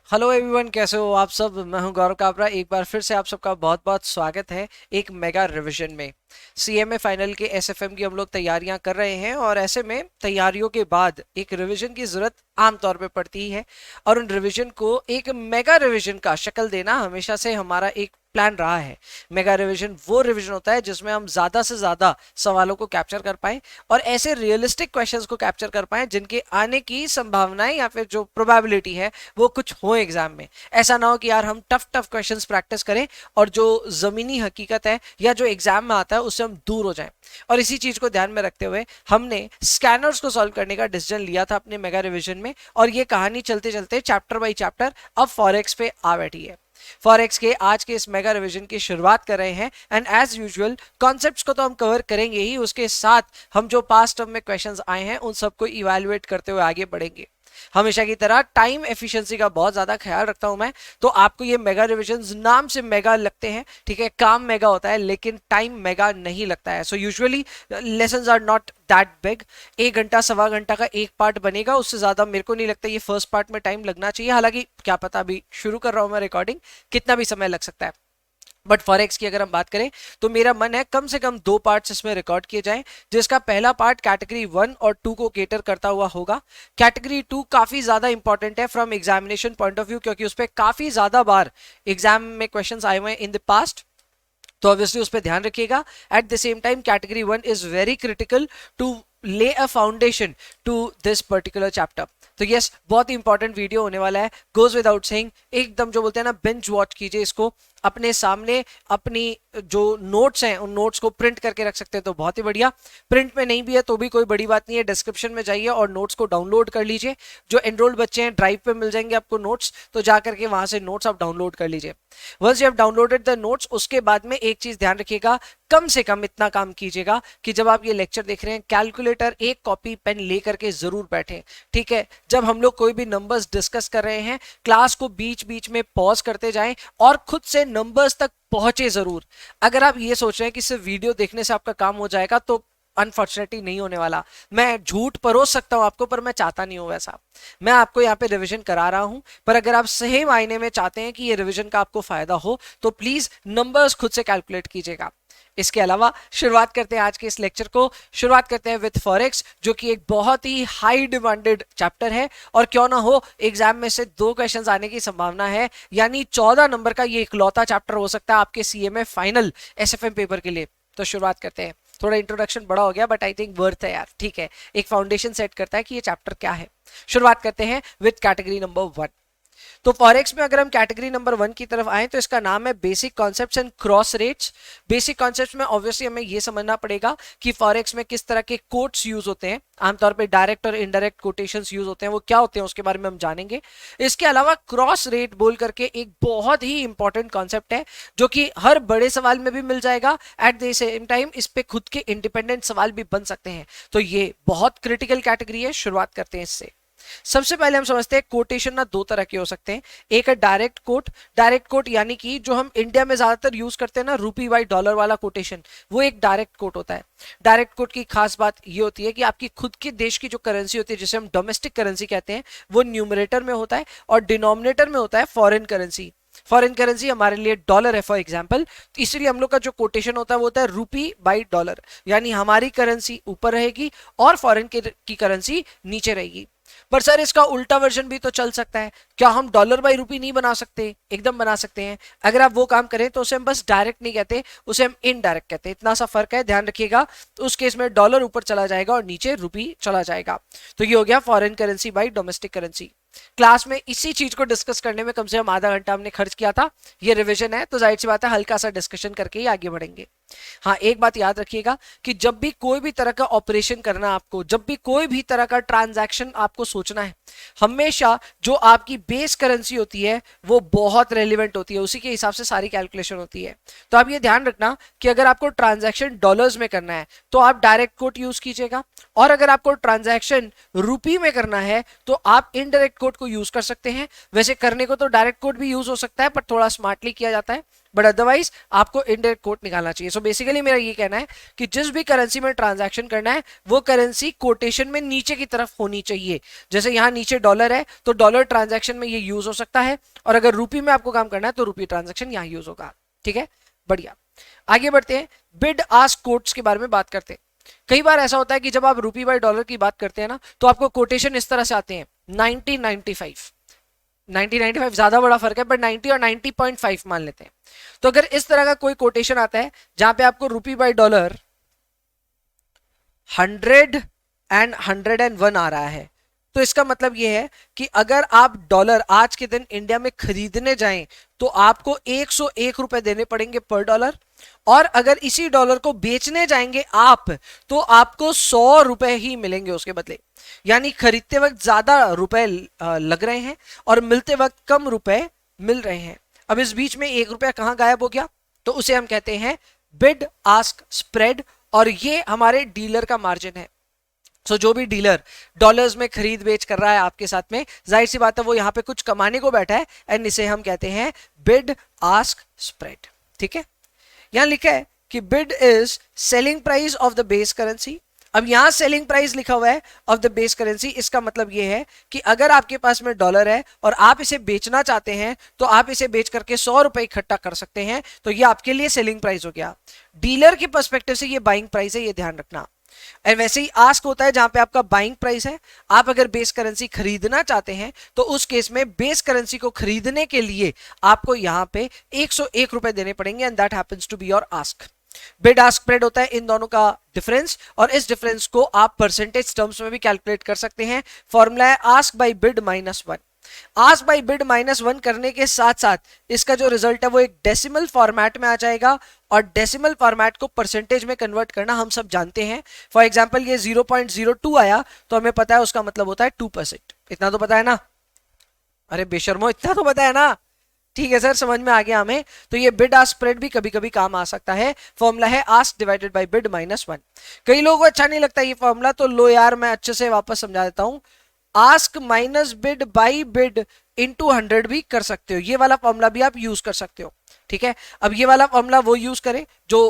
Hello everyone, कैसे हो आप सब। मैं हूं गौरव काबरा। एक बार फिर से आप सबका बहुत बहुत स्वागत है एक मेगा रिवीजन में। सीएमए फाइनल के एसएफएम की हम लोग तैयारियां कर रहे हैं और ऐसे में तैयारियों के बाद एक रिवीजन की जरूरत आमतौर पे पड़ती ही है। और उन रिवीजन को एक मेगा रिवीजन का शक्ल देना हमेशा से हमारा एक प्लान रहा है। मेगा रिवीजन वो रिवीजन होता है जिसमें हम ज्यादा से ज्यादा सवालों को कैप्चर कर पाए और ऐसे रियलिस्टिक क्वेश्चंस को कैप्चर कर पाए जिनके आने की संभावनाएं या फिर जो प्रोबेबिलिटी है वो कुछ हो एग्जाम में। ऐसा ना हो कि यार हम टफ टफ क्वेश्चंस प्रैक्टिस करें और जो जमीनी हकीकत है या जो एग्जाम में आता है उससे हम दूर हो जाएं। और इसी चीज को ध्यान में रखते हुए हमने स्कैनर्स को सॉल्व करने का डिसीजन लिया था अपने मेगा रिवीजन में। और ये कहानी चलते चलते चैप्टर बाई चैप्टर अब फॉरेक्स पे आ बैठी है। फॉरेक्स के आज के इस मेगा रिवीजन की शुरुआत कर रहे हैं एंड एज यूजुअल कॉन्सेप्ट्स को तो हम कवर करेंगे ही, उसके साथ हम जो पास्ट टर्म में क्वेश्चंस आए हैं उन सबको इवैल्यूएट करते हुए आगे बढ़ेंगे। हमेशा की तरह टाइम एफिशिएंसी का बहुत ज्यादा ख्याल रखता हूं मैं। तो आपको ये मेगा रिविजन्स नाम से मेगा लगते हैं, ठीक है, काम मेगा होता है लेकिन टाइम मेगा नहीं लगता है। So usually lessons are not that big. 1 घंटा सवा घंटा का एक पार्ट बनेगा, उससे ज्यादा मेरे को नहीं लगता ये फर्स्ट पार्ट में टाइम लगना चाहिए। हालांकि क्या पता, अभी शुरू कर रहा हूं मैं रिकॉर्डिंग, कितना भी समय लग सकता है। बट फॉरेक्स की अगर हम बात करें तो मेरा मन है कम से कम 2 पार्ट्स इसमें रिकॉर्ड किए जाएं, जिसका पहला पार्ट कैटेगरी 1 और 2 को केटर करता हुआ होगा। कैटेगरी 2 काफी ज्यादा इंपॉर्टेंट है from examination point of view, क्योंकि उस पर काफी ज्यादा बार एग्जाम में क्वेश्चंस आए हुए हैं इन द पास्ट। तो ऑब्वियसली उस पर ध्यान रखिएगा। At the same time category 1 is very critical to lay a foundation to this particular chapter. तो यस, बहुत ही इंपॉर्टेंट वीडियो होने वाला है। गोज विदाउट सेइंग, एकदम जो बोलते हैं ना, बेंच वॉच कीजिए इसको अपने सामने। अपनी जो नोट्स हैं उन नोट्स को प्रिंट करके रख सकते हैं तो बहुत ही बढ़िया। प्रिंट में नहीं भी है तो भी कोई बड़ी बात नहीं है, डिस्क्रिप्शन में जाइए और नोट्स को डाउनलोड कर लीजिए। जो एनरोल्ड बच्चे हैं ड्राइव पे मिल जाएंगे आपको नोट्स, तो जाकर के वहां से नोट्स आप डाउनलोड कर लीजिए। Once you have downloaded the notes, उसके बाद में एक चीज ध्यान रखिएगा, कम से कम इतना काम कीजिएगा कि जब आप ये लेक्चर देख रहे हैं कैलकुलेटर एक कॉपी पेन लेकर के जरूर बैठे। ठीक है, जब हम लोग कोई भी नंबर्स डिस्कस कर रहे हैं क्लास को बीच बीच में पॉज करते जाएं और खुद से नंबर्स तक पहुंचे जरूर। अगर आप ये सोच रहे हैं कि सिर्फ वीडियो देखने से आपका काम हो जाएगा तो अनफॉर्चुनेटली नहीं होने वाला। मैं झूठ परोस सकता हूं आपको, पर मैं चाहता नहीं हूं वैसा। मैं आपको यहाँ पे रिवीजन करा रहा हूं, पर अगर आप सही मायने में चाहते हैं कि ये रिवीजन का आपको फायदा हो तो प्लीज नंबर्स खुद से कैलकुलेट कीजिएगा। इसके अलावा शुरुआत करते हैं आज के इस लेक्चर को। शुरुआत करते हैं विद फॉरेक्स, जो कि एक बहुत ही हाई डिमांडेड चैप्टर है। और क्यों ना हो, एग्जाम में से 2 क्वेश्चंस आने की संभावना है, यानी 14 नंबर का ये इकलौता चैप्टर हो सकता है आपके सीएमए फाइनल एसएफएम पेपर के लिए। तो शुरुआत करते हैं। थोड़ा इंट्रोडक्शन बड़ा हो गया बट आई थिंक वर्थ है यार, ठीक है, एक फाउंडेशन सेट करता है कि ये चैप्टर क्या है। शुरुआत करते हैं विद कैटेगरी नंबर 1। तो फॉरेक्स में अगर हम कैटेगरी नंबर 1 की तरफ आए तो इसका नाम है basic concepts and cross rates. Basic concepts में ऑब्वियसली हमें यह समझना पड़ेगा कि फॉरेक्स में किस तरह के कोट्स यूज होते हैं। आमतौर पे डायरेक्ट और इनडायरेक्ट कोटेशंस यूज होते हैं, वो क्या होते हैं उसके बारे में हम जानेंगे। इसके अलावा क्रॉस रेट बोल करके एक बहुत ही इंपॉर्टेंट कॉन्सेप्ट है जो कि हर बड़े सवाल में भी मिल जाएगा। एट द सेम टाइम इस पे खुद के इंडिपेंडेंट सवाल भी बन सकते हैं। तो ये बहुत क्रिटिकल कैटेगरी है। शुरुआत करते हैं इससे। सबसे पहले हम समझते हैं कोटेशन ना 2 तरह के हो सकते हैं। एक है डायरेक्ट कोट। डायरेक्ट कोट यानी कि जो हम इंडिया में ज्यादातर यूज करते हैं ना, रुपी बाई डॉलर वाला कोटेशन, वो एक डायरेक्ट कोट होता है। डायरेक्ट कोट की खास बात ये होती है कि आपकी खुद के देश की जो करेंसी होती है, जिसे हम डोमेस्टिक करेंसी कहते हैं, वो न्यूमरेटर में होता है और डिनोमिनेटर में होता है फॉरेन करेंसी। फॉरेन करेंसी हमारे लिए डॉलर है फॉर एग्जांपल, इसीलिए हम लोग का जो कोटेशन होता है वो होता है रुपी बाई डॉलर, यानी हमारी करेंसी ऊपर रहेगी और फॉरेन की करेंसी नीचे रहेगी। पर सर इसका उल्टा वर्जन भी तो चल सकता है, क्या हम डॉलर बाई रुपी नहीं बना सकते? एकदम बना सकते हैं। अगर आप वो काम करें तो उसे हम बस डायरेक्ट नहीं कहते, उसे हम इनडायरेक्ट कहते हैं। इतना सा फर्क है, ध्यान रखिएगा। तो उस केस में डॉलर ऊपर चला जाएगा और नीचे रुपी चला जाएगा। तो ये हो गया foreign currency by domestic currency. Class में इसी चीज को डिस्कस करने में कम से कम आधा घंटा हमने खर्च किया था। ये रिवीजन है तो जाहिर सी बात है हल्का सा डिस्कशन करके ही आगे बढ़ेंगे। हाँ, एक बात याद रखिएगा कि जब भी कोई भी तरह का ऑपरेशन करना आपको, जब भी कोई भी तरह का ट्रांजैक्शन आपको सोचना है, हमेशा जो आपकी बेस करेंसी होती है वो बहुत रेलिवेंट होती है, उसी के हिसाब से सारी कैलकुलेशन होती है। तो आप ये ध्यान रखना कि अगर आपको ट्रांजैक्शन डॉलर्स में करना है तो आप डायरेक्ट कोट यूज कीजिएगा, और अगर आपको ट्रांजैक्शन रुपी में करना है तो आप इनडायरेक्ट कोड को यूज कर सकते हैं। वैसे करने को तो डायरेक्ट कोड भी यूज हो सकता है, पर थोड़ा स्मार्टली किया जाता है, बट अदरवाइज आपको इनडायरेक्ट कोड निकालना चाहिए। सो बेसिकली मेरा ये कहना है कि जिस भी करेंसी में ट्रांजैक्शन करना है वो करेंसी कोटेशन में नीचे की तरफ होनी चाहिए। जैसे यहाँ नीचे डॉलर है तो डॉलर ट्रांजैक्शन में ये यूज हो सकता है, और अगर रुपी में आपको काम करना है तो रुपी ट्रांजैक्शन यहाँ यूज होगा। ठीक है, बढ़िया। आगे बढ़ते हैं, बिड आस्क कोट्स के बारे में बात करते हैं। कई बार ऐसा होता है कि जब आप रुपी बाय डॉलर की बात करते हैं ना, तो आपको कोटेशन इस तरह से आते हैं 90-95। 90-95 ज्यादा बड़ा फर्क है, पर 90 और 90.5 मान लेते हैं। तो अगर इस तरह का कोई कोटेशन आता है जहां पे आपको रुपी बाय डॉलर 100 एंड 101 आ रहा है, तो इसका मतलब यह है कि अगर आप डॉलर आज के दिन इंडिया में खरीदने जाएं तो आपको 101 रुपए देने पड़ेंगे पर डॉलर, और अगर इसी डॉलर को बेचने जाएंगे आप तो आपको 100 रुपए ही मिलेंगे उसके बदले। यानी खरीदते वक्त ज्यादा रुपए लग रहे हैं और मिलते वक्त कम रुपए मिल रहे हैं। अब इस बीच में 1 रुपया कहां गायब हो गया, तो उसे हम कहते हैं बिड आस्क स्प्रेड, और ये हमारे डीलर का मार्जिन है। सो जो भी डीलर डॉलर्स में खरीद बेच कर रहा है आपके साथ में, जाहिर सी बात है वो यहां पे कुछ कमाने को बैठा है, एंड इसे हम कहते हैं बिड आस्क स्प्रेड। ठीक है, यहां लिखा है कि bid is selling price of the base currency. अब यहां सेलिंग प्राइस लिखा हुआ है ऑफ द बेस करेंसी, इसका मतलब यह है कि अगर आपके पास में डॉलर है और आप इसे बेचना चाहते हैं तो आप इसे बेच करके 100 रुपए इकट्ठा कर सकते हैं, तो ये आपके लिए सेलिंग प्राइस हो गया। डीलर के पर्सपेक्टिव से ये बाइंग प्राइस है, ये ध्यान रखना। और वैसे ही आस्क होता है जहां पे आपका बाइंग प्राइस है। आप अगर बेस करेंसी खरीदना चाहते हैं तो उस केस में बेस करेंसी को खरीदने के लिए आपको यहां पे 101 रुपए देने पड़ेंगे, and that happens to be your ask. Bid ask spread होता है इन दोनों का डिफरेंस, और इस डिफरेंस को आप परसेंटेज टर्म्स में भी कैलकुलेट कर सकते हैं। फॉर्मूला है ask by bid -1। Ask by bid -1 करने के साथ साथ इसका जो रिजल्ट है वो एक डेसिमल फॉर्मेट में आ जाएगा, और डेसिमल फॉर्मेट को परसेंटेज में कन्वर्ट करना हम सब जानते हैं। फॉर एग्जांपल ये 0.02 आया तो हमें पता है उसका मतलब होता है 2%। इतना तो पता है ना? अरे बेशर्मो, इतना तो पता है ना? ठीक है सर, समझ में आ गया हमें। तो ये बिड आस्क स्प्रेड भी कभी कभी काम आ सकता है। फॉर्मूला है आस्क डिवाइडेड बाय बिड -1। कई लोगों को अच्छा नहीं लगता ये फॉर्मूला, तो लो यार मैं अच्छे से वापस समझा देता हूं। Ask minus bid by bid into 100 भी कर सकते हो, ये वाला फॉर्मूला भी आप यूज कर सकते हो। ठीक है, अब ये वाला फॉर्मूला वो यूज करें जो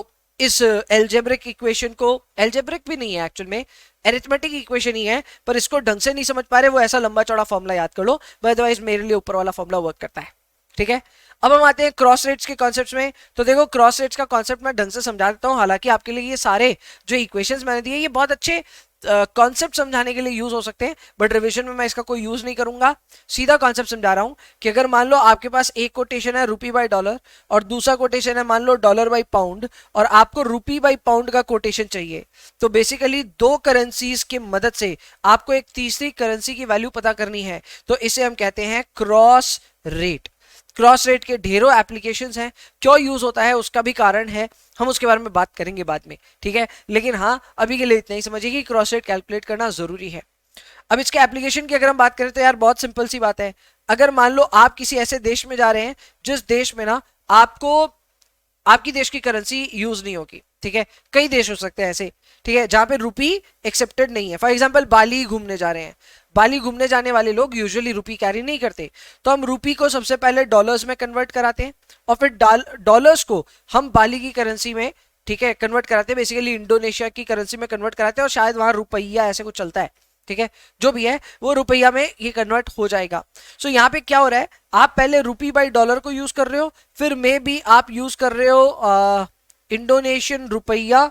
इस एल्जेब्रिक इक्वेशन को, एल्जेब्रिक भी नहीं है एक्चुअल में, एरिथमेटिक इक्वेशन ही है, पर इसको ढंग से नहीं समझ पा रहे वो ऐसा लंबा चौड़ा फॉर्मूला याद कर लो, अदरवाइज मेरे लिए ऊपर वाला फॉर्मूला वर्क करता है। ठीक है, अब हम आते हैं क्रॉस रेट्स के कॉन्सेप्ट्स में। तो देखो क्रॉस रेट्स का कॉन्सेप्ट मैं ढंग से समझा देता हूं, हालांकि आपके लिए ये सारे जो इक्वेशंस मैंने दिए ये बहुत अच्छे कॉन्सेप्ट समझाने के लिए यूज हो सकते हैं, बट रिवीजन में मैं इसका कोई यूज नहीं करूंगा। सीधा कॉन्सेप्ट समझा रहा हूं कि अगर मान लो आपके पास एक कोटेशन है रुपी बाय डॉलर और दूसरा कोटेशन है मान लो डॉलर बाय पाउंड, और आपको रुपी बाय पाउंड का कोटेशन चाहिए, तो बेसिकली दो करेंसीज की मदद से आपको एक तीसरी करेंसी की वैल्यू पता करनी है, तो इसे हम कहते हैं क्रॉस रेट। क्रॉस रेट के ढेरों एप्लीकेशंस हैं, क्यों यूज होता है उसका भी कारण है, हम उसके बारे में बात करेंगे बाद में। ठीक है, लेकिन हाँ अभी के लिए इतना ही समझिए कि क्रॉस रेट कैलकुलेट करना जरूरी है। अब इसके एप्लीकेशन की अगर हम बात करें तो यार बहुत सिंपल सी बात है। अगर मान लो आप किसी ऐसे देश में जा रहे हैं जिस देश में ना आपको आपकी देश की करेंसी यूज नहीं होगी, ठीक है, कई देश हो सकते हैं ऐसे, ठीक है, जहां पे रुपी एक्सेप्टेड नहीं है। फॉर एग्जांपल बाली घूमने जा रहे हैं, बाली घूमने जाने वाले लोग यूजुअली रुपी कैरी नहीं करते, तो हम रुपी को सबसे पहले डॉलर्स में कन्वर्ट कराते हैं और फिर डॉलर्स को हम बाली की करेंसी में, ठीक है, कन्वर्ट कराते हैं, बेसिकली इंडोनेशिया की करेंसी में कन्वर्ट कराते हैं, और शायद वहां रुपया ऐसे कुछ चलता है, ठीक है, जो भी है वो रुपया में ये कन्वर्ट हो जाएगा। सो यहाँ पे क्या हो रहा है, आप पहले रुपी बाई डॉलर को यूज कर रहे हो, फिर मे बी आप यूज कर रहे हो Indonesian rupiah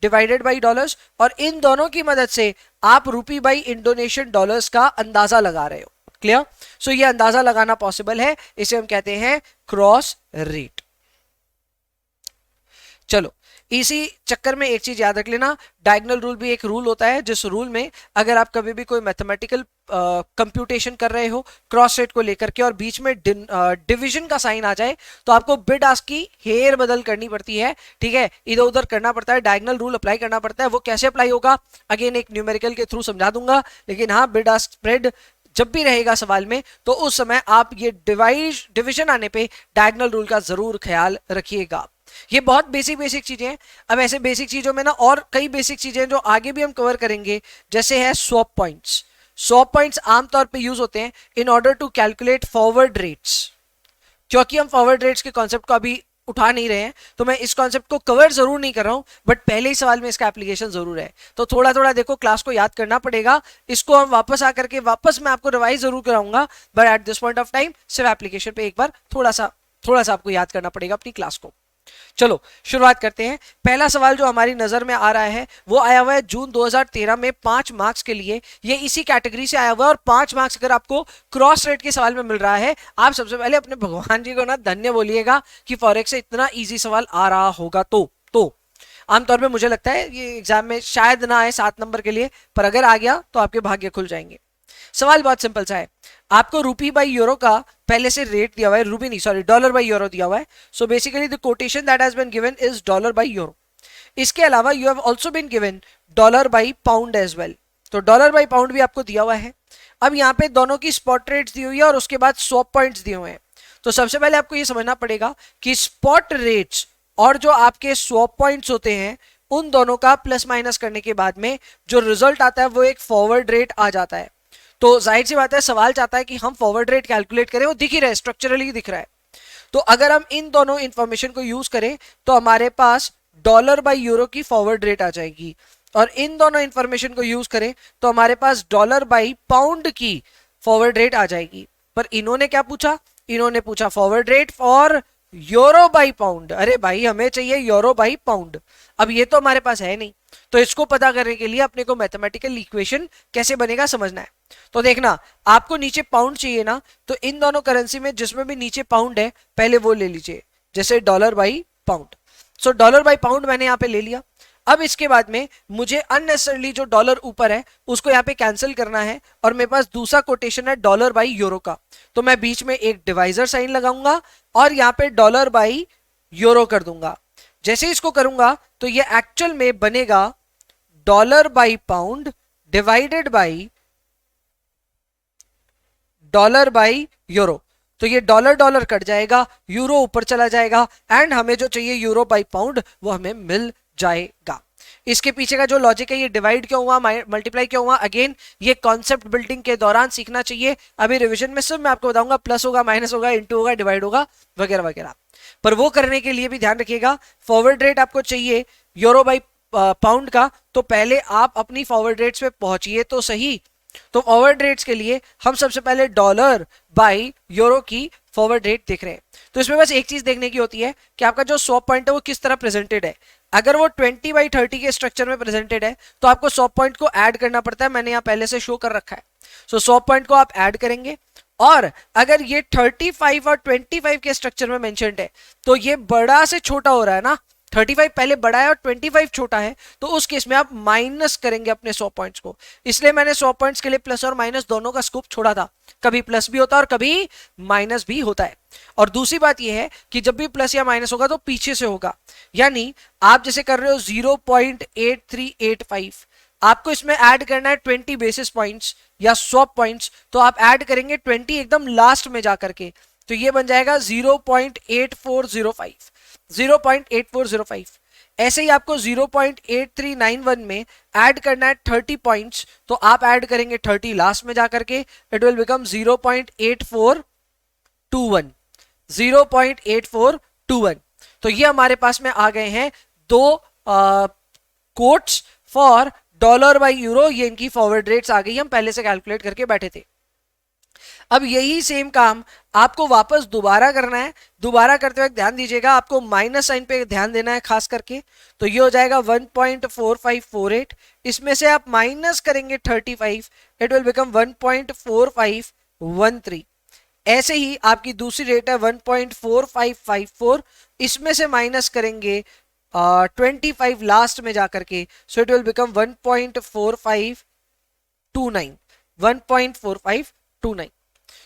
divided by dollars, और इन दोनों की मदद से आप रुपी बाई इंडोनेशियन डॉलर्स का अंदाजा लगा रहे हो। क्लियर? सो ये अंदाजा लगाना पॉसिबल है, इसे हम कहते हैं क्रॉस रेट। चलो, इसी चक्कर में एक चीज याद रख लेना, डायगोनल रूल भी एक रूल होता है, जिस रूल में अगर आप कभी भी कोई मैथमेटिकल कंप्यूटेशन कर रहे हो क्रॉस रेट को लेकर के और बीच में डिवीजन का साइन आ जाए, तो आपको बिड आस्क की हेर बदल करनी पड़ती है, ठीक है, इधर उधर करना पड़ता है, डायगोनल रूल अप्लाई करना पड़ता है। वो कैसे अप्लाई होगा अगेन एक न्यूमेरिकल के थ्रू समझा दूंगा, लेकिन हाँ बिड आस्क स्प्रेड जब भी रहेगा सवाल में तो उस समय आप ये डिवीजन आने पे डायगोनल रूल का जरूर ख्याल रखिएगा। ये बहुत बेसिक चीजें हैं। अब ऐसे बेसिक चीजों में ना और कई बेसिक चीजें जो आगे भी हम कवर करेंगे, जैसे है स्वैप पॉइंट्स। 100 पॉइंट्स आमतौर पे यूज होते हैं in order to calculate forward rates. क्योंकि हम फॉरवर्ड रेट्स के कॉन्सेप्ट को अभी उठा नहीं रहे हैं तो मैं इस कॉन्सेप्ट को कवर जरूर नहीं कर रहा हूं, बट पहले ही सवाल में इसका एप्लीकेशन जरूर है। तो थोड़ा थोड़ा देखो, क्लास को याद करना पड़ेगा, इसको हम वापस आकर के वापस मैं आपको रिवाइज जरूर कराऊंगा, but at this point of time सिर्फ एप्लीकेशन पे एक बार थोड़ा सा आपको याद करना पड़ेगा अपनी क्लास को। चलो शुरुआत करते हैं। पहला सवाल जो हमारी नजर में आ रहा है वो आया हुआ है जून 2013 में 5 मार्क्स के लिए। ये इसी कैटेगरी से आया हुआ है और 5 मार्क्स अगर आपको क्रॉस रेट के सवाल में मिल रहा है, आप सबसे पहले अपने भगवान जी को ना धन्य बोलिएगा कि फॉरेक्स से इतना इजी सवाल आ रहा होगा। तो आमतौर पे मुझे लगता है ये एग्जाम में शायद ना आए 7 नंबर के लिए, पर अगर आ गया तो आपके भाग्य खुल जाएंगे। सवाल बहुत सिंपल सा है, आपको रूपी बाई यूरो का पहले से रेट दिया हुआ है, रूपी नहीं सॉरी डॉलर बाई यूरो दिया हुआ है। So basically the quotation that has been given is dollar by euro. इसके अलावा you have also been given dollar by pound as well, तो डॉलर बाई पाउंड भी आपको दिया हुआ है। अब यहाँ पे दोनों की स्पॉट रेट्स दी हुई है और उसके बाद स्वैप पॉइंट्स दिए हुए हैं। तो सबसे पहले आपको ये समझना पड़ेगा कि स्पॉट रेट्स और जो आपके स्वैप पॉइंट्स होते हैं उन दोनों का प्लस माइनस करने के बाद में जो रिजल्ट आता है वो एक फॉरवर्ड रेट आ जाता है। तो जाहिर सी बात है सवाल चाहता है कि हम फॉरवर्ड रेट कैलकुलेट करें, वो दिख ही रहा है, स्ट्रक्चरली दिख रहा है। तो अगर हम इन दोनों इंफॉर्मेशन को यूज करें तो हमारे पास डॉलर बाई यूरो की फॉरवर्ड रेट आ जाएगी, और इन दोनों इंफॉर्मेशन को यूज करें तो हमारे पास डॉलर बाई पाउंड की फॉरवर्ड रेट आ जाएगी। पर इन्होंने क्या पूछा, इन्होंने पूछा forward rate for euro by pound. अरे भाई हमें चाहिए यूरो बाई पाउंड, अब ये तो हमारे पास है नहीं, तो इसको पता करने के लिए अपने को मैथमेटिकल इक्वेशन कैसे बनेगा समझना है। तो देखना, आपको नीचे पाउंड चाहिए ना, तो इन दोनों करेंसी में जिसमें भी नीचे पाउंड है पहले वो ले लीजिए, जैसे dollar by pound. So dollar by pound मैंने यहाँ पे ले लिया। अब इसके बाद में मुझे अननेसेसरली जो डॉलर ऊपर है उसको यहाँ पे कैंसिल करना है, और मेरे पास दूसरा कोटेशन है डॉलर बाई यूरो का, तो मैं बीच में एक डिवाइजर साइन लगाऊंगा और यहाँ पे डॉलर बाई यूरो कर दूंगा। जैसे इसको करूंगा तो ये एक्चुअल में बनेगा dollar by pound divided by dollar by euro. तो ये डॉलर डॉलर कट जाएगा, यूरो ऊपर चला जाएगा, एंड हमें जो चाहिए यूरो बाई पाउंड वो हमें मिल जाएगा। इसके पीछे का जो लॉजिक है, ये डिवाइड क्यों हुआ, मल्टीप्लाई क्यों हुआ, अगेन ये कॉन्सेप्ट बिल्डिंग के दौरान सीखना चाहिए। अभी रिवीजन में सिर्फ मैं आपको बताऊंगा प्लस होगा, माइनस होगा, इंटू होगा, डिवाइड होगा, वगैरह वगैरह। पर वो करने के लिए भी ध्यान रखिएगा, फॉरवर्ड रेट आपको चाहिए यूरो बाई पाउंड का, तो पहले आप अपनी फॉरवर्ड रेट्स पे पहुंचिए तो सही। तो फॉरवर्ड रेट्स के लिए हम सबसे पहले डॉलर बाई यूरो की फॉरवर्ड रेट देख रहे हैं। तो इसमें बस एक चीज देखने की होती है कि आपका जो स्वैप पॉइंट है वो किस तरह प्रेजेंटेड है। अगर वो 20/30 के स्ट्रक्चर में प्रेजेंटेड है तो आपको स्वैप पॉइंट को ऐड करना पड़ता है, मैंने यहाँ पहले से शो कर रखा है। सो स्वैप पॉइंट को आप ऐड करेंगे, और अगर ये 35 और 25 के स्ट्रक्चर में मेंशन्ड है तो ये बड़ा से छोटा हो रहा है ना, 35 पहले बड़ा है और 25 छोटा है, तो उस केस में आप माइनस करेंगे अपने 100 पॉइंट्स को। इसलिए मैंने 100 पॉइंट्स के लिए प्लस और माइनस दोनों का स्कोप छोड़ा था, कभी प्लस भी होता है और कभी माइनस भी होता है। और दूसरी बात यह है कि जब भी प्लस या माइनस होगा तो पीछे से होगा, यानी आप जैसे कर रहे हो 0.8385, आपको इसमें ऐड करना है 20 बेसिस पॉइंट्स या स्वैप पॉइंट्स, तो आप ऐड करेंगे 20 एकदम लास्ट में जाकर के, तो ये बन जाएगा 0.8405, 0.8405। ऐसे ही आपको 0.8391 में ऐड करना है 30 पॉइंट्स, तो आप ऐड करेंगे 30 लास्ट में जाकर के, इट विल बिकम 0.8421, 0.8421। तो ये हमारे पास में आ गए हैं दो quotes for dollar by euro, ये इनकी फॉरवर्ड रेट्स आ गई, हम पहले से कैलकुलेट करके बैठे थे। अब यही सेम काम आपको वापस दोबारा करना है। दोबारा करते वक्त ध्यान दीजिएगा, आपको माइनस साइन पे ध्यान देना है खास करके। तो ये हो जाएगा 1.4548, इसमें से आप माइनस करेंगे 35, इट विल बिकम 1.4513। ऐसे ही आपकी दूसरी रेट है 1.4554, इसमें से माइनस करेंगे 25 लास्ट में जाकर के, सो इट विल बिकम 1.4529, 1.4529।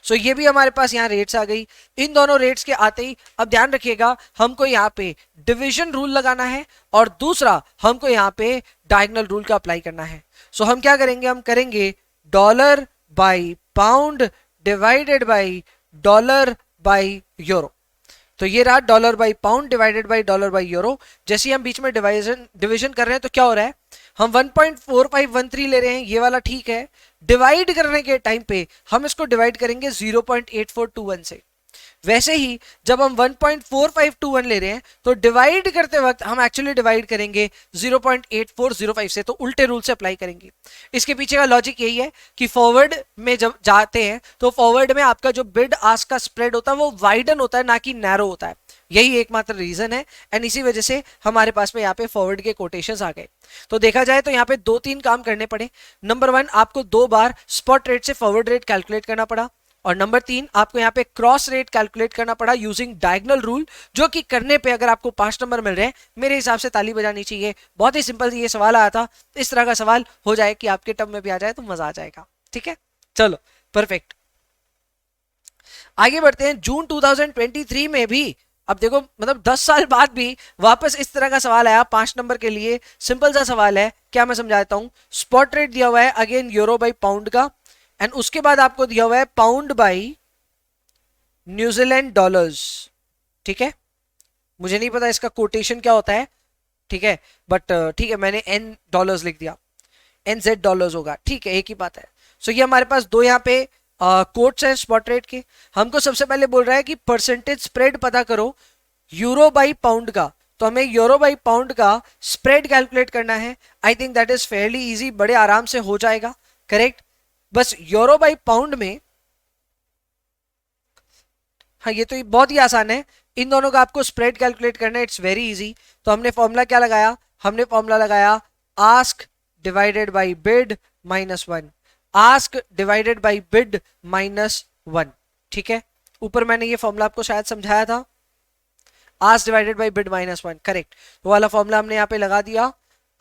सो ये भी हमारे पास यहाँ रेट्स आ गई। इन दोनों रेट्स के आते ही अब ध्यान रखिएगा, हमको यहाँ पे डिवीजन रूल लगाना है और दूसरा हमको यहाँ पे डायगोनल रूल का अप्लाई करना है। सो हम क्या करेंगे, हम करेंगे dollar by pound divided by dollar by euro. तो ये रहा dollar by pound divided by dollar by euro. जैसे ही हम बीच में डिवीजन कर रहे हैं तो क्या हो रहा है, हम 1.4513 ले रहे हैं, ये वाला ठीक है। डिवाइड करने के टाइम पे हम इसको डिवाइड करेंगे 0.8421 से। वैसे ही जब हम 1.4521 ले रहे हैं तो डिवाइड करते वक्त हम एक्चुअली डिवाइड करेंगे 0.8405 से, तो उल्टे रूल से अप्लाई करेंगे। इसके पीछे का लॉजिक यही है कि फॉरवर्ड में जब जाते हैं तो फॉरवर्ड में आपका जो बिड आस्क का स्प्रेड होता है वो वाइडन होता है, ना कि नैरो होता है। यही एकमात्र रीजन है, एंड इसी वजह से हमारे पास में यहाँ पे फॉरवर्ड के कोटेशंस आ गए। तो देखा जाए तो यहाँ पे 2-3 काम करने पड़े। नंबर 1, आपको 2 बार स्पॉट रेट से फॉरवर्ड रेट कैलकुलेट करना पड़ा, और नंबर 3, आपको यहाँ पे क्रॉस रेट कैलकुलेट करना पड़ा यूजिंग डायगोनल रूल, जो कि करने पे अगर आपको 5 नंबर मिल रहे हैं, मेरे हिसाब से ताली बजानी चाहिए। बहुत ही सिंपल ये सवाल आया था, इस तरह का सवाल हो जाए कि आपके टर्म में भी आ जाए तो मजा आ जाएगा। ठीक है, चलो परफेक्ट, आगे बढ़ते हैं। जून 2023 में भी, अब देखो मतलब 10 साल बाद भी वापस इस तरह का सवाल आया 5 नंबर के लिए। सिंपल सा सवाल है, क्या मैं समझाता हूं। स्पॉट रेट दिया हुआ है अगेन यूरो बाई पाउंड का, एंड उसके बाद आपको दिया हुआ है पाउंड बाई न्यूजीलैंड डॉलर्स। ठीक है, मुझे नहीं पता इसका कोटेशन क्या होता है, ठीक है, बट ठीक है, मैंने एन डॉलर्स लिख दिया, NZ डॉलर्स होगा, ठीक है, एक ही बात है। सो ये हमारे पास 2 यहाँ पे कोट्स हैं स्पॉट रेट के। हमको सबसे पहले बोल रहा है कि परसेंटेज स्प्रेड पता करो यूरो बाई पाउंड का, तो हमें यूरो बाई पाउंड का स्प्रेड कैलकुलेट करना है। I think that is fairly easy, बड़े आराम से हो जाएगा, करेक्ट। बस यूरो बाई पाउंड में, हाँ ये तो बहुत ही आसान है, इन दोनों का आपको स्प्रेड कैलकुलेट करना है, इट्स वेरी इजी। तो हमने फॉर्मूला क्या लगाया, हमने फॉर्मूला लगाया ask divided by bid minus 1, ask divided by bid minus 1। ठीक है, ऊपर मैंने ये फॉर्मूला आपको शायद समझाया था, ask divided by bid minus 1, correct. वो वाला फॉर्मूला हमने यहाँ पे लगा दिया,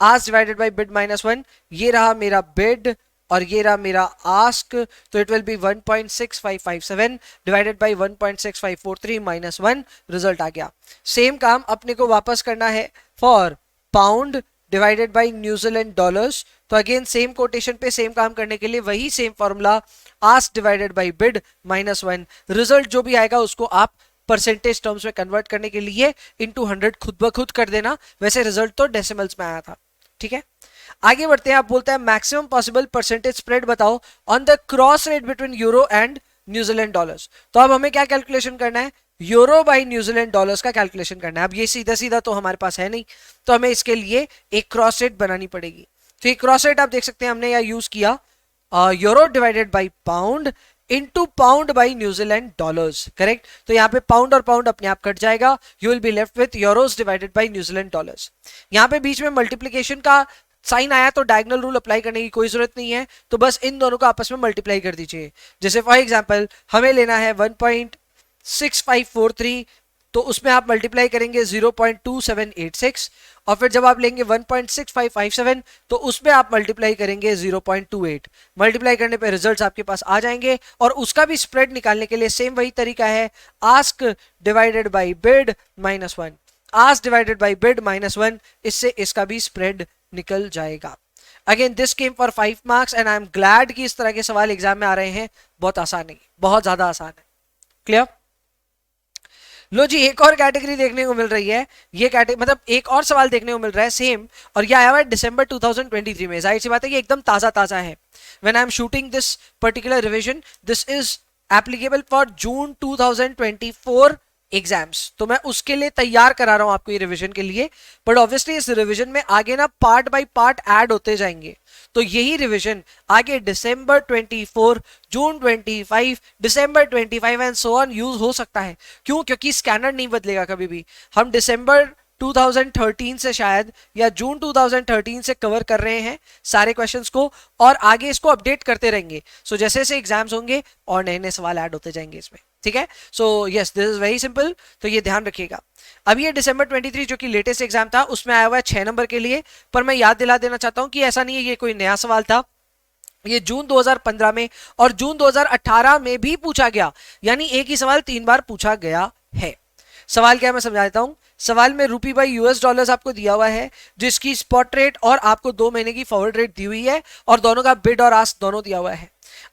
ask divided by bid minus 1, ये रहा मेरा बिड और ये रहा मेरा आस्क, तो it will be 1.6557 divided by 1.6543 minus 1, result आ गया। सेम काम अपने को वापस करना है for pound divided by New Zealand dollars, तो अगेन सेम कोटेशन पे सेम काम करने के लिए वही same formula, ask divided by bid minus 1, result जो भी आएगा उसको आप परसेंटेज टर्म्स में कन्वर्ट करने के लिए इनटू 100 खुद ब खुद कर देना, वैसे रिजल्ट तो डेसिमल्स में आया था। ठीक है, आगे बढ़ते हैं। आप बोलते हैं मैक्सिमम पॉसिबल परसेंटेज स्प्रेड बताओ on the cross rate between euro and New Zealand dollars. तो अब हमें क्या कैलकुलेशन करना है, यूरो बाई न्यूजीलैंड डॉलर्स का कैलकुलेशन करना है। अब ये सीधा सीधा तो हमारे पास है नहीं, तो हमें इसके लिए एक क्रॉस रेट बनानी पड़ेगी। तो ये क्रॉस रेट आप देख सकते हैं, हमने यहाँ यूज किया euro divided by pound into pound by New Zealand dollars, correct. तो यहाँ पे पाउंड और पाउंड अपने आप कट जाएगा, you will be left with Euros divided by New Zealand dollars. यहाँ पे बीच में मल्टीप्लीकेशन का साइन आया तो डायगोनल रूल अप्लाई करने की कोई जरूरत नहीं है, तो बस इन दोनों को आपस में मल्टीप्लाई कर दीजिए। जैसे फॉर एग्जांपल हमें लेना है 1.6543, तो उसमें आप मल्टीप्लाई करेंगे 0.2786, और फिर जब आप लेंगे 1.6557 तो उसमें आप मल्टीप्लाई करेंगे 0.28। मल्टीप्लाई करने पे रिजल्ट्स आपके पास आ जाएंगे, और उसका भी स्प्रेड निकालने के लिए सेम वही तरीका है, ask divided by bid minus 1, ask divided by bid minus 1, इससे इसका भी स्प्रेड निकल जाएगा। Again this came for 5 marks and I am glad कि इस तरह के सवाल एग्जाम में आ रहे हैं, बहुत आसान नहीं, बहुत ज्यादा आसान है। क्लियर? लो जी, एक और कैटेगरी देखने को मिल रही है, ये कैटेगरी मतलब एक और सवाल देखने को मिल रहा है सेम, और ये आया हुआ है दिसंबर 2023 में। जाहिर सी बात है कि एकदम ताजा ताजा है। When I am shooting this particular revision, this is applicable for June 2024 exams, तो मैं उसके लिए तैयार करा रहा हूं आपको ये रिवीजन के लिए। बट ऑब्वियसली इस रिवीजन में आगे ना पार्ट बाय पार्ट ऐड होते जाएंगे, तो यही रिवीजन आगे दिसंबर 24, जून 25, दिसंबर 25 एंड सो ऑन यूज हो सकता है। क्यों? क्योंकि स्कैनर नहीं बदलेगा कभी भी। हम दिसंबर 2013 से शायद या जून 2013 से कवर कर रहे हैं सारे क्वेश्चंस को, और आगे इसको अपडेट करते रहेंगे। सो जैसे जैसे एग्जाम्स होंगे और नए नए सवाल ऐड होते जाएंगे इसमें। ठीक है, so yes this is very simple, तो ये ध्यान रखिएगा। अभी ये दिसंबर 23 जो कि लेटेस्ट एग्जाम था उसमें आया हुआ है 6 नंबर के लिए, पर मैं याद दिला देना चाहता हूं कि ऐसा नहीं है ये कोई नया सवाल था, ये जून 2015 में और जून 2018 में भी पूछा गया, यानी एक ही सवाल 3 बार पूछा गया है। सवाल क्या है मैं समझा देता हूं। सवाल में रूपी बाई यूएस डॉलर्स आपको दिया हुआ है, जिसकी स्पॉट रेट और आपको 2 महीने की फॉरवर्ड रेट दी हुई है, और दोनों का बिड और आस्क दोनों दिया हुआ है।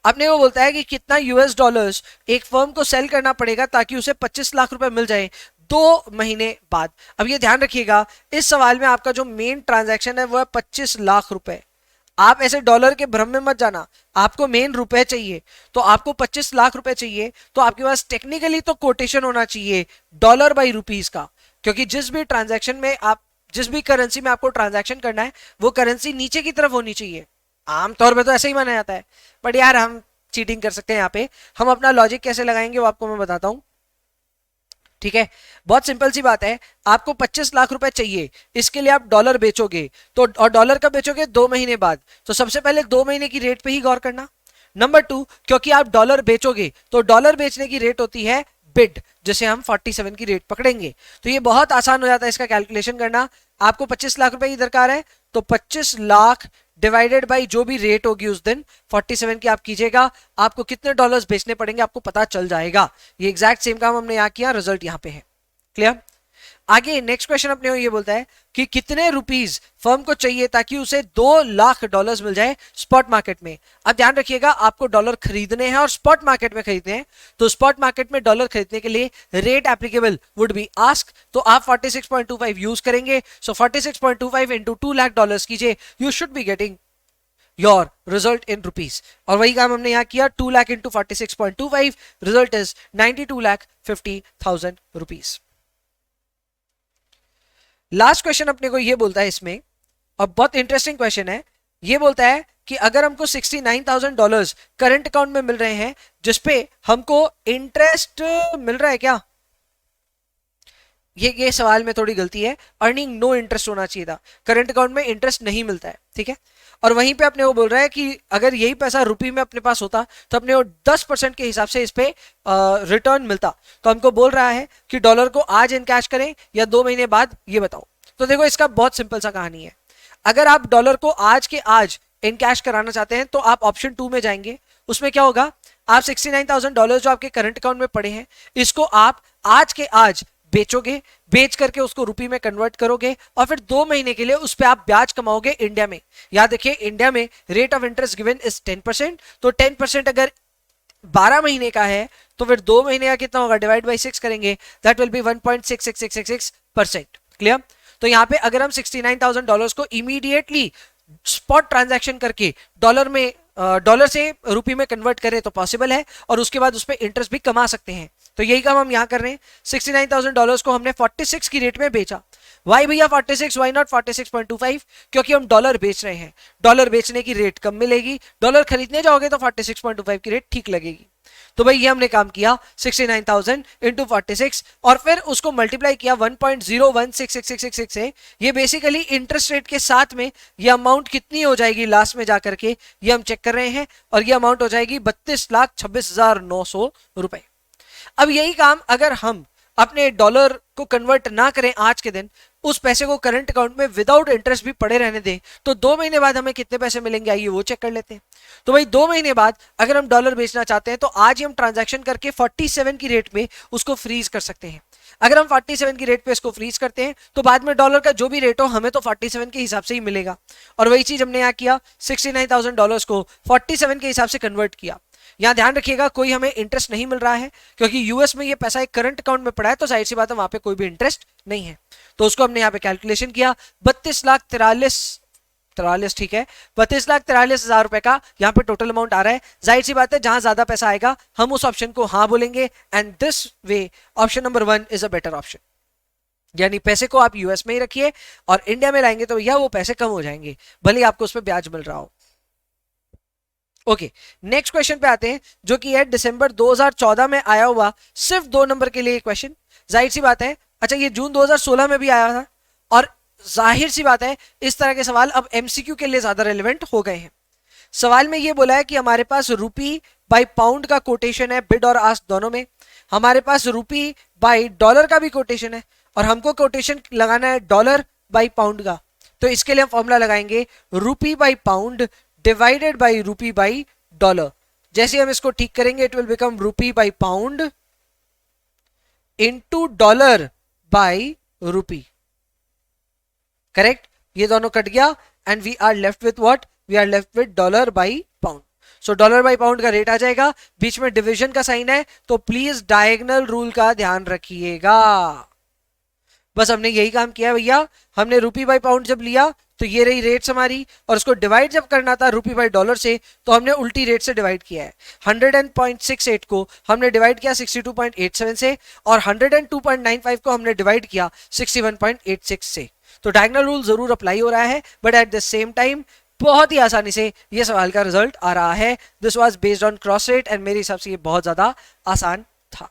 अपने को बोलता है कि कितना यूएस डॉलर्स एक फर्म को सेल करना पड़ेगा ताकि उसे 25 लाख रुपए मिल जाए 2 महीने बाद। अब ये ध्यान रखिएगा, इस सवाल में आपका जो मेन ट्रांजैक्शन है वो है 25 लाख रुपए। आप ऐसे डॉलर के भ्रम में मत जाना, आपको मेन रुपए चाहिए, तो आपको 25 लाख रुपए चाहिए, तो आपके पास टेक्निकली तो कोटेशन होना चाहिए डॉलर बाई रुपीज का, क्योंकि जिस भी ट्रांजैक्शन में आप, जिस भी करेंसी में आपको ट्रांजैक्शन करना है वो करेंसी नीचे की तरफ होनी चाहिए। आमतौर पर तो ऐसे ही माना जाता है, बट यार हम चीटिंग कर सकते हैं यहाँ पे। हम अपना लॉजिक कैसे लगाएंगे वो आपको मैं बताता हूं, ठीक है। बहुत सिंपल सी बात है, आपको 25 लाख रुपए चाहिए, इसके लिए आप डॉलर बेचोगे, तो और डॉलर कब बेचोगे? 2 महीने बाद। तो सबसे पहले 2 महीने की रेट पे ही गौर करना। नंबर 2, क्योंकि आप डॉलर बेचोगे तो डॉलर बेचने की रेट होती है बिड, जिसे हम 47 की रेट पकड़ेंगे। तो ये बहुत आसान हो जाता है इसका कैलकुलेशन करना। आपको 25 लाख रुपए की दरकार है, तो 25 लाख डिवाइडेड बाई जो भी रेट होगी उस दिन 47 की आप कीजिएगा, आपको कितने डॉलर्स बेचने पड़ेंगे आपको पता चल जाएगा। ये एग्जैक्ट सेम काम हमने यहाँ किया, रिजल्ट यहाँ पे है। क्लियर? आगे नेक्स्ट क्वेश्चन अपने को ये बोलता है कि कितने रुपीस फर्म को चाहिए ताकि उसे 2 लाख डॉलर्स मिल जाए स्पॉट मार्केट में। अब ध्यान रखिएगा, आपको डॉलर खरीदने हैं और स्पॉट मार्केट में खरीदने हैं, तो स्पॉट मार्केट में डॉलर खरीदने के लिए rate applicable would be ask, तो आप 46.25 यूज करेंगे। सो 46.25 इंटू 2 लाख डॉलर्स कीजिए, you should be getting your result in rupees. और वही काम हमने यहां किया, 2 lakh into 46.25, result is 92,50,000 rupees. Last question अपने को ये बोलता है इसमें, और बहुत इंटरेस्टिंग क्वेश्चन है, ये बोलता है कि अगर हमको $69,000 करंट अकाउंट में मिल रहे हैं जिसपे हमको इंटरेस्ट मिल रहा है क्या? ये सवाल में थोड़ी गलती है, अर्निंग नो इंटरेस्ट होना चाहिए था, करंट अकाउंट में इंटरेस्ट नहीं मिलता है, ठीक है। और वहीं पे अपने वो बोल रहा है कि अगर यही पैसा रुपये में अपने पास होता तो अपने वो 10% के हिसाब से इस पे रिटर्न मिलता। तो हमको बोल रहा है कि डॉलर को आज इनकैश करें या 2 महीने बाद, ये बताओ। तो देखो इसका बहुत सिंपल सा कहानी है, अगर आप डॉलर को आज के आज इनकैश कराना चाहते हैं तो आप ऑप्शन 2 में जाएंगे। उसमें क्या होगा, आप $69,000 जो आपके करंट अकाउंट में पड़े हैं इसको आप आज के आज बेचोगे, बेच करके उसको रुपये में कन्वर्ट करोगे और फिर 2 महीने के लिए उस पर आप ब्याज कमाओगे इंडिया में। याद रखिए, इंडिया में rate of interest given is 10%, तो 10% अगर 12 महीने का है तो फिर 2 महीने का कितना होगा, डिवाइड बाई 6 करेंगे, दैट विल बी 1.666666%। क्लियर? तो यहाँ पे अगर हम $69,000 को इमीडिएटली स्पॉट ट्रांजैक्शन करके डॉलर में डॉलर से रुपये में कन्वर्ट करें तो पॉसिबल है, और उसके बाद उस पर इंटरेस्ट भी कमा सकते हैं। तो यही काम हम यहां कर रहे हैं। $69,000 को हमने 46 की रेट में बेचा। वाई भैया 46, वाई नॉट 46.25? क्योंकि हम डॉलर बेच रहे हैं, डॉलर बेचने की रेट कम मिलेगी, डॉलर खरीदने जाओगे तो 46.25 की रेट ठीक लगेगी। तो भाई ये हमने काम किया 69,000 इंटू 46 और फिर उसको मल्टीप्लाई किया 1.016666 से। ये बेसिकली इंटरेस्ट रेट के साथ में ये अमाउंट कितनी हो जाएगी लास्ट में जाकर के ये हम चेक कर रहे हैं, और ये अमाउंट हो जाएगी 32,26,900 रुपए। अब यही काम अगर हम अपने डॉलर को कन्वर्ट ना करें आज के दिन, उस पैसे को करंट अकाउंट में विदाउट इंटरेस्ट भी पड़े रहने दें, तो 2 महीने बाद हमें कितने पैसे मिलेंगे आइए वो चेक कर लेते हैं। तो भाई 2 महीने बाद अगर हम डॉलर बेचना चाहते हैं तो आज ही हम ट्रांजैक्शन करके 47 की रेट में उसको फ्रीज कर सकते हैं। अगर हम 47 की रेट पे इसको फ्रीज करते हैं तो बाद में डॉलर का जो भी रेट हो हमें तो 47 के हिसाब से ही मिलेगा। और वही चीज हमने यहाँ किया, $69,000 को 47 के हिसाब से कन्वर्ट किया। यहां ध्यान रखिएगा कोई हमें इंटरेस्ट नहीं मिल रहा है, क्योंकि यूएस में ये पैसा एक करंट अकाउंट में पड़ा है, तो जाहिर सी बात है वहां पे कोई भी इंटरेस्ट नहीं है। तो उसको हमने यहाँ पे कैलकुलेशन किया, 32,43,43, ठीक है, 32,43,000 रुपए का यहाँ पे टोटल अमाउंट आ रहा है। जाहिर सी बात है जहां ज्यादा पैसा आएगा हम उस ऑप्शन को हाँ बोलेंगे, and this way option number 1 is a better option. यानी पैसे को आप यूएस में ही रखिए और इंडिया में लाएंगे तो यह वो पैसे कम हो जाएंगे, भले आपको उसमें ब्याज मिल रहा हो। ओके, नेक्स्ट क्वेश्चन पे आते हैं, जो कि है दिसंबर 2014 में आया हुआ सिर्फ 2 नंबर के लिए क्वेश्चन। जाहिर सी बात है, अच्छा ये जून 2016 में भी आया था, और जाहिर सी बात है इस तरह के सवाल अब एमसीक्यू के लिए ज्यादा रेलेवेंट हो गए हैं। सवाल में ये बोला है कि हमारे पास रुपी बाई पाउंड का कोटेशन है बिड और आस्क दोनों में, हमारे पास रुपी बाई डॉलर का भी कोटेशन है, और हमको कोटेशन लगाना है डॉलर बाई पाउंड का। तो इसके लिए हम फॉर्मूला लगाएंगे rupee by pound divided by rupee by dollar. जैसे हम इसको ठीक करेंगे it will become rupee by pound into dollar by rupee. Correct, ये दोनों कट गया and we are left with what, we are left with dollar by pound. So dollar by pound का rate आ जाएगा, बीच में डिवीजन का sign है, तो प्लीज डायगोनल रूल का ध्यान रखिएगा। बस हमने यही काम किया भैया, हमने रुपी बाई पाउंड जब लिया तो ये रही रेट्स हमारी, और उसको डिवाइड जब करना था रुपी बाई डॉलर से तो हमने उल्टी रेट से डिवाइड किया है। 100.68 को हमने डिवाइड किया 62.87 से, और 102.95 को हमने डिवाइड किया 61.86 से। तो डायगोनल रूल जरूर अप्लाई हो रहा है, but at the same time बहुत ही आसानी से ये सवाल का रिजल्ट आ रहा है। This was based on cross rate and मेरे हिसाब से ये बहुत ज्यादा आसान था।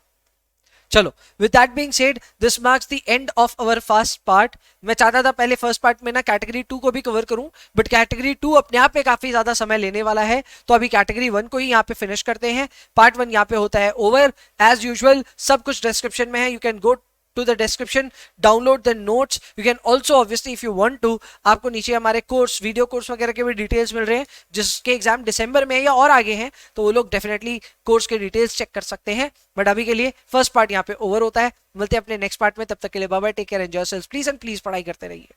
चलो, with that being said, this marks the end of our first part. मैं चाहता था पहले फर्स्ट पार्ट में ना कैटेगरी 2 को भी कवर करूं, बट कैटेगरी 2 अपने आप पे काफी ज्यादा समय लेने वाला है, तो अभी कैटेगरी 1 को ही यहाँ पे फिनिश करते हैं। पार्ट 1 यहाँ पे होता है ओवर। एज यूजुअल सब कुछ डिस्क्रिप्शन में है, you can go to the description, download the notes. You can also obviously if you want to, आपको नीचे हमारे कोर्स, वीडियो कोर्स वगैरह के भी डिटेल्स मिल रहे हैं, जिसके एग्जाम दिसंबर में या और आगे हैं, तो वो लोग डेफिनेटली कोर्स के डिटेल्स चेक कर सकते हैं। बट अभी के लिए फर्स्ट पार्ट यहाँ पे ओवर होता है। मिलते हैं अपने नेक्स्ट पार्ट में, तब तक के लिए bye bye, take care, enjoy yourselves please, and please पढ़ाई करते रहिए।